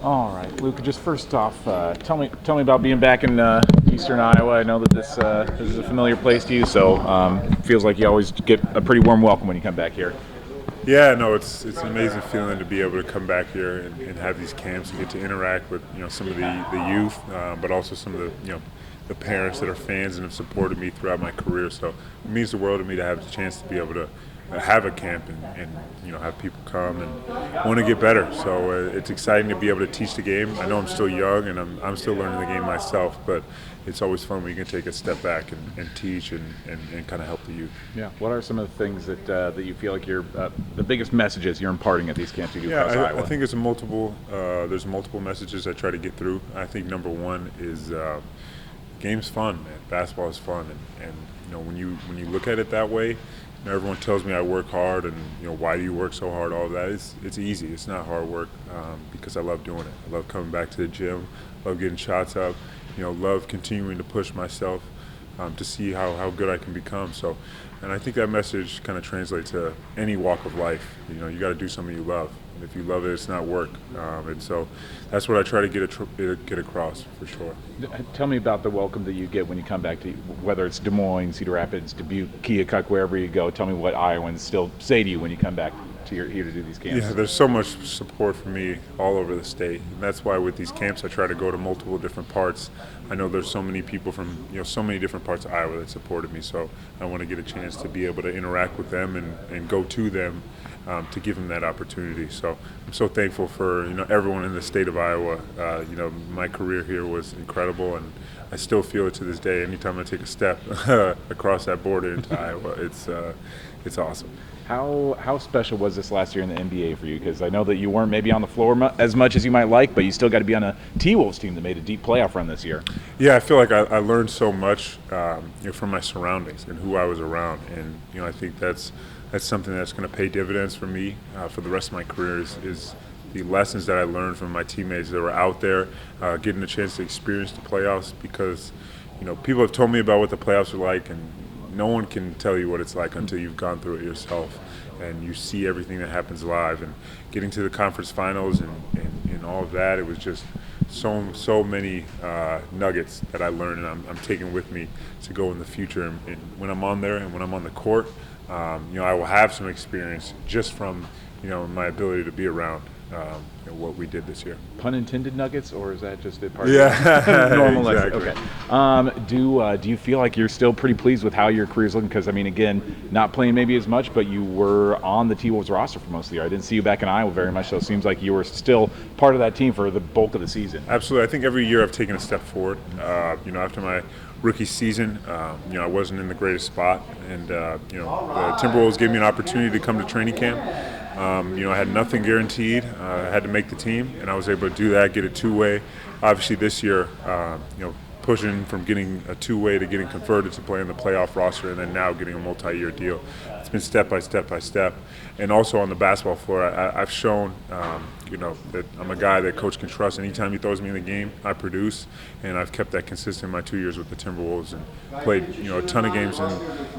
All right, Luka. Just first off, tell me about being back in Eastern Iowa. I know that this is a familiar place to you, so feels like you always get a pretty warm welcome when you come back here. Yeah, no, it's an amazing feeling to be able to come back here and have these camps and get to interact with some of the youth, but also some of the the parents that are fans and have supported me throughout my career. So it means the world to me to have the chance to be able to have a camp and have people come and want to get better. So it's exciting to be able to teach the game. I know I'm still young and I'm still learning the game myself, but it's always fun when you can take a step back and teach and kind of help the youth. Yeah. What are some of the things that you feel like you're the biggest messages you're imparting at these camps you do Yeah, across Iowa? I think it's multiple. There's multiple messages I try to get through. I think number one is game's fun, man. Basketball is fun, and when you look at it that way, everyone tells me I work hard, and why do you work so hard? All of that. It's easy. It's not hard work because I love doing it. I love coming back to the gym. Love getting shots up. Love continuing to push myself to see how good I can become. So, and I think that message kind of translates to any walk of life. You got to do something you love. And if you love it, it's not work. And so that's what I try to get across for sure. Tell me about the welcome that you get when you come back to, whether it's Des Moines, Cedar Rapids, Dubuque, Keokuk, wherever you go. Tell me what Iowans still say to you when you come back to here to do these camps. Yeah, there's so much support for me all over the state, and that's why with these camps I try to go to multiple different parts. I know there's so many people from so many different parts of Iowa that supported me, so I want to get a chance to be able to interact with them and go to them to give them that opportunity. So I'm so thankful for everyone in the state of Iowa. My career here was incredible, and I still feel it to this day. Anytime I take a step across that border into Iowa, it's awesome. How special was this last year in the NBA for you? Because I know that you weren't maybe on the floor as much as you might like, but you still got to be on a T-Wolves team that made a deep playoff run this year. Yeah, I feel like I learned so much from my surroundings and who I was around, and I think that's something that's going to pay dividends for me for the rest of my career. Is the lessons that I learned from my teammates that were out there, getting a chance to experience the playoffs, because people have told me about what the playoffs are like, and no one can tell you what it's like until you've gone through it yourself and you see everything that happens live. And getting to the conference finals and all of that, it was just so many nuggets that I learned, and I'm taking with me to go in the future. And when I'm on there and when I'm on the court, I will have some experience just from my ability to be around what we did this year. Pun intended nuggets, or is that just a part Yeah, of normal exactly. Okay. Do you feel like you're still pretty pleased with how your career's looking? Because, I mean, again, not playing maybe as much, but you were on the T-Wolves roster for most of the year. I didn't see you back in Iowa very much, so it seems like you were still part of that team for the bulk of the season. Absolutely. I think every year I've taken a step forward. After my rookie season, I wasn't in the greatest spot, and the Timberwolves gave me an opportunity to come to training camp. I had nothing guaranteed. I had to make the team, and I was able to do that, get a two-way. Obviously, this year, pushing from getting a two-way to getting converted to playing the playoff roster, and then now getting a multi-year deal. It's been step by step by step. And also on the basketball floor, I've shown, that I'm a guy that coach can trust. Anytime he throws me in the game, I produce, and I've kept that consistent in my 2 years with the Timberwolves and played, a ton of games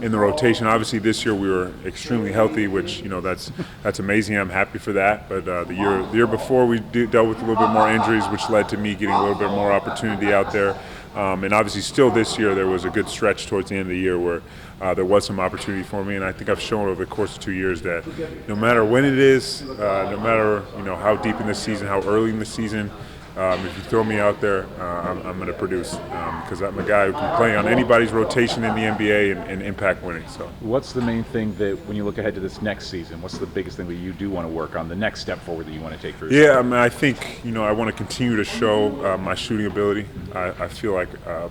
in the rotation. Obviously, this year we were extremely healthy, which, that's amazing. I'm happy for that. But the year before, we dealt with a little bit more injuries, which led to me getting a little bit more opportunity out there. And obviously still this year there was a good stretch towards the end of the year where there was some opportunity for me, and I think I've shown over the course of 2 years that no matter when it is, no matter how deep in the season, how early in the season, if you throw me out there, I'm going to produce because I'm a guy who can play on anybody's rotation in the NBA and impact winning. So, what's the main thing that when you look ahead to this next season, what's the biggest thing that you do want to work on, the next step forward that you want to take for yourself? Yeah, I mean, I think I want to continue to show my shooting ability. I feel like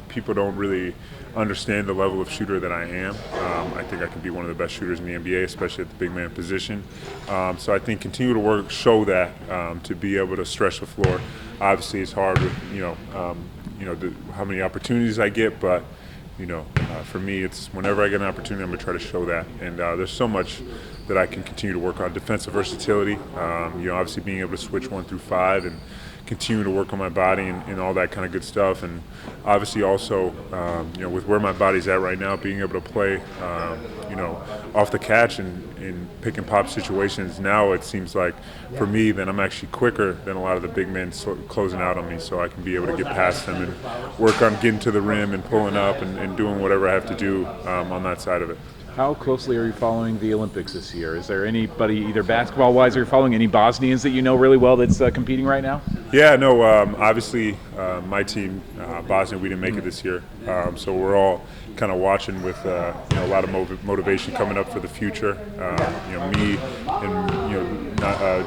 people don't really understand the level of shooter that I am. I think I can be one of the best shooters in the NBA, especially at the big man position. So I think continue to show that to be able to stretch the floor. Obviously, it's hard with how many opportunities I get, but for me, it's whenever I get an opportunity, I'm going to try to show that. And there's so much that I can continue to work on. Defensive versatility, obviously being able to switch 1 through 5 and continue to work on my body and all that kind of good stuff. And obviously also, with where my body's at right now, being able to play, off the catch and pick and pop situations. Now it seems like for me that I'm actually quicker than a lot of the big men closing out on me, so I can be able to get past them and work on getting to the rim and pulling up and doing whatever I have to do on that side of it. How closely are you following the Olympics this year? Is there anybody, either basketball-wise, are you following any Bosnians that you know really well that's competing right now? Yeah, no, obviously my team, Bosnia, we didn't make it this year. So we're all kind of watching with a lot of motivation coming up for the future. Me and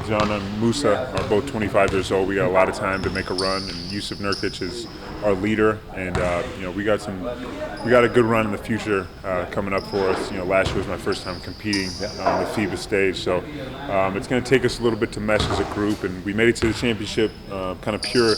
John and Musa are both 25 years old. We got a lot of time to make a run, and Yusuf Nurkic is our leader, and we got a good run in the future coming up for us. Last year was my first time competing on the FIBA stage, so it's going to take us a little bit to mesh as a group, and we made it to the championship kind of pure,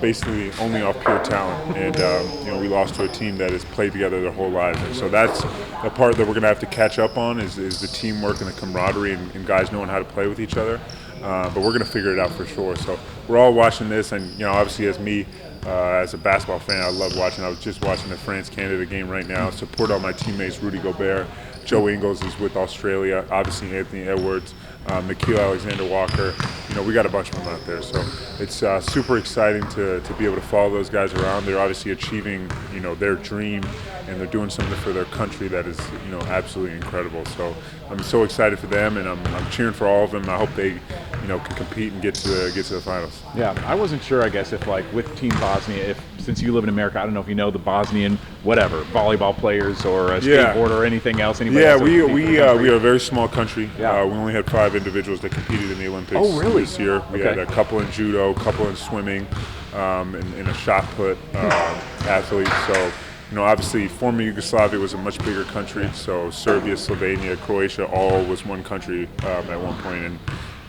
basically only off pure talent, and we lost to a team that has played together their whole lives, and so that's the part that we're going to have to catch up on is the teamwork and the camaraderie and guys knowing how to play with each other. But we're going to figure it out for sure. So we're all watching this, and obviously as me, as a basketball fan, I love watching. I was just watching the France-Canada game right now. Support all my teammates, Rudy Gobert, Joe Ingles is with Australia, obviously Anthony Edwards, Nikhil Alexander-Walker. We got a bunch of them out there. So it's super exciting to be able to follow those guys around. They're obviously achieving, their dream, and they're doing something for their country that is, absolutely incredible. So I'm so excited for them, and I'm cheering for all of them. I hope they, can compete and get to the finals. Yeah, I wasn't sure, I guess, if like with Team Bosnia, since you live in America, I don't know if you know the Bosnian volleyball players or a skateboarder or anything else. Yeah, we are a very small country. Yeah. We only had 5 individuals that competed in the Olympics this year. We had a couple in judo, a couple in swimming, and a shot put athlete. So, obviously former Yugoslavia was a much bigger country. So Serbia, Slovenia, Croatia, all was one country at one point.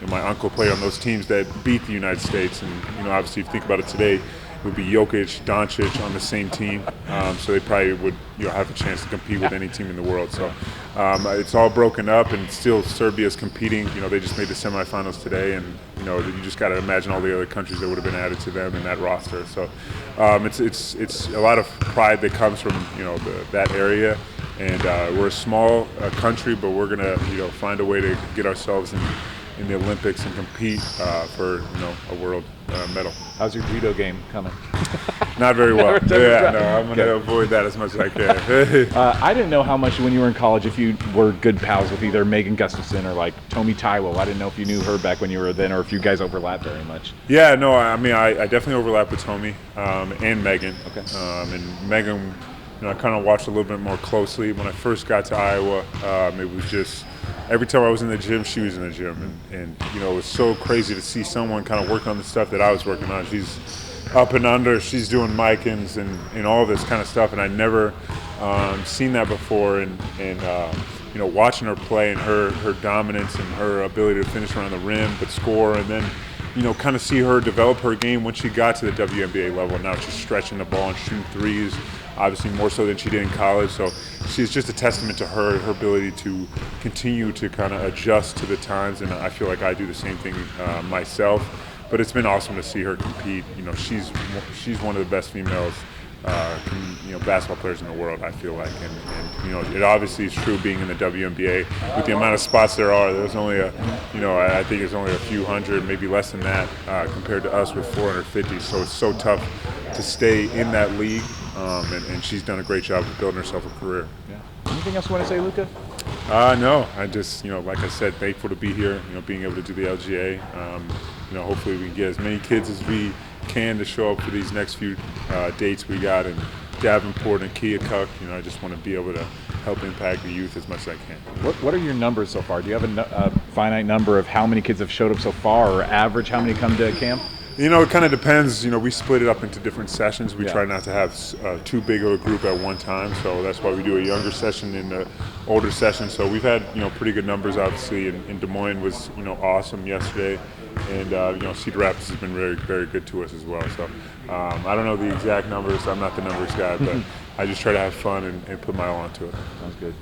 And my uncle played on those teams that beat the United States. And, obviously if you think about it today, it would be Jokic, Doncic on the same team. So they probably would have a chance to compete with any team in the world. So it's all broken up, and still Serbia's competing. They just made the semifinals today, and you just got to imagine all the other countries that would have been added to them in that roster. So it's a lot of pride that comes from that area, and we're a small country, but we're gonna find a way to get ourselves in the Olympics and compete for a world medal. How's your judo game coming? Not very well. I'm going to avoid that as much as I can. I didn't know how much when you were in college, if you were good pals with either Megan Gustafson or like Tomi Taiwo. I didn't know if you knew her back when you were then, or if you guys overlapped very much. Yeah, no, I mean, I definitely overlap with Tomi and Megan. Okay. And Megan, I kind of watched a little bit more closely. When I first got to Iowa, it was just every time I was in the gym, she was in the gym. And it was so crazy to see someone kind of working on the stuff that I was working on. She's up and under, she's doing Micans and all this kind of stuff. And I'd never seen that before. And watching her play and her dominance and her ability to finish around the rim but score, and then kind of see her develop her game when she got to the WNBA level. Now she's stretching the ball and shooting threes, obviously more so than she did in college. So she's just a testament to her ability to continue to kind of adjust to the times, and I feel like I do the same thing myself. But it's been awesome to see her compete. She's one of the best females basketball players in the world, I feel like, and it obviously is true being in the WNBA with the amount of spots there are. There's only I think it's only a few hundred, maybe less than that, compared to us with 450. So it's so tough to stay in that league, and she's done a great job of building herself a career. Yeah. Anything else you want to say, Luka? No, I just like I said, thankful to be here. Being able to do the LGA. Hopefully we can get as many kids as we can to show up for these next few dates we got in Davenport and Keokuk. I just want to be able to help impact the youth as much as I can. What are your numbers so far? Do you have a finite number of how many kids have showed up so far, or average how many come to camp? It kind of depends. We split it up into different sessions. We try not to have too big of a group at one time, so that's why we do a younger session and an older session. So we've had pretty good numbers, obviously, and Des Moines was awesome yesterday, and Cedar Rapids has been very, very good to us as well. So I don't know the exact numbers. I'm not the numbers guy, but I just try to have fun and put my all into it. Sounds good.